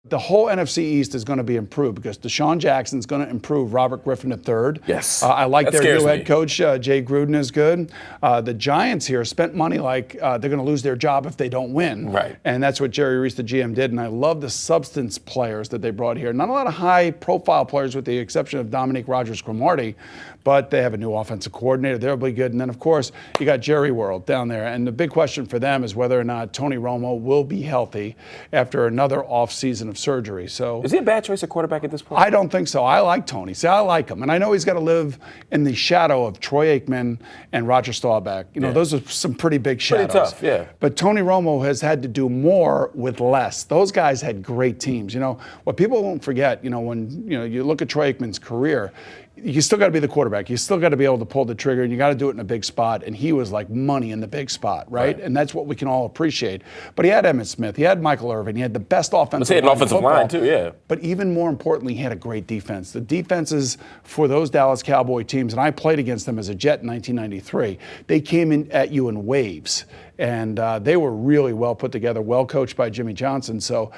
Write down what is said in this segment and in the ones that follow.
The whole NFC East is going to be improved because Deshaun Jackson's going to improve Robert Griffin III. Yes. I like That their new scares head me. coach, Jay Gruden is good. The Giants here spent money like they're going to lose their job if they don't win. Right. And that's what Jerry Reese, the GM, did. And I love the substance players that they brought here. Not a lot of high-profile players with the exception of Dominique Rodgers-Cromartie, but they have a new offensive coordinator. They'll be good. And then, of course, you got Jerry World down there. And the big question for them is whether or not Tony Romo will be healthy after another offseason of surgery. So, is he a bad choice at quarterback at this point? I don't think so. I like Tony. See, I like him. And I know he's got to live in the shadow of Troy Aikman and Roger Staubach. You know, those are some pretty big shadows. Pretty tough, yeah. But Tony Romo has had to do more with less. Those guys had great teams. You know, what people won't forget, you know, when you look at Troy Aikman's career, you still got to be the quarterback. You still got to be able to pull the trigger, and you got to do it in a big spot. And he was like money in the big spot, right? And that's what we can all appreciate. But he had Emmitt Smith. He had Michael Irvin. He had the best offensive line. He had an offensive line, too, yeah. But even more importantly, he had a great defense. The defenses for those Dallas Cowboy teams, and I played against them as a Jet in 1993, they came in at you in waves. And they were really well put together, well coached by Jimmy Johnson. So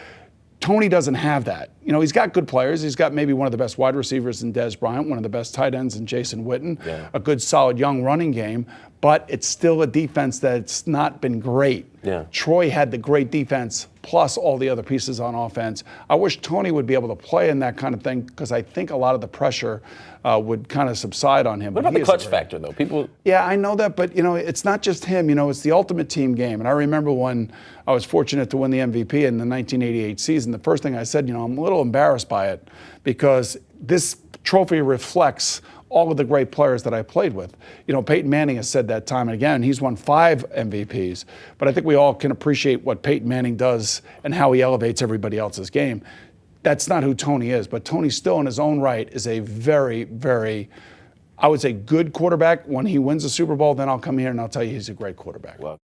Tony doesn't have that. You know, he's got good players. He's got maybe one of the best wide receivers in Dez Bryant, one of the best tight ends in Jason Witten, a good, solid, young running game. But it's still a defense that's not been great. Yeah. Troy had the great defense plus all the other pieces on offense. I wish Tony would be able to play in that kind of thing because I think a lot of the pressure would kind of subside on him. What about the clutch factor, though? People. Yeah, I know that, but, you know, it's not just him. You know, it's the ultimate team game. And I remember when I was fortunate to win the MVP in the 1988 season, the first thing I said, you know, I'm a little embarrassed by it because this trophy reflects all of the great players that I played with. You know, Peyton Manning has said that time and again. He's won 5 MVPs. But I think we all can appreciate what Peyton Manning does and how he elevates everybody else's game. That's not who Tony is. But Tony still in his own right is a very, very, I would say, good quarterback. When he wins a Super Bowl, then I'll come here and I'll tell you he's a great quarterback. Well.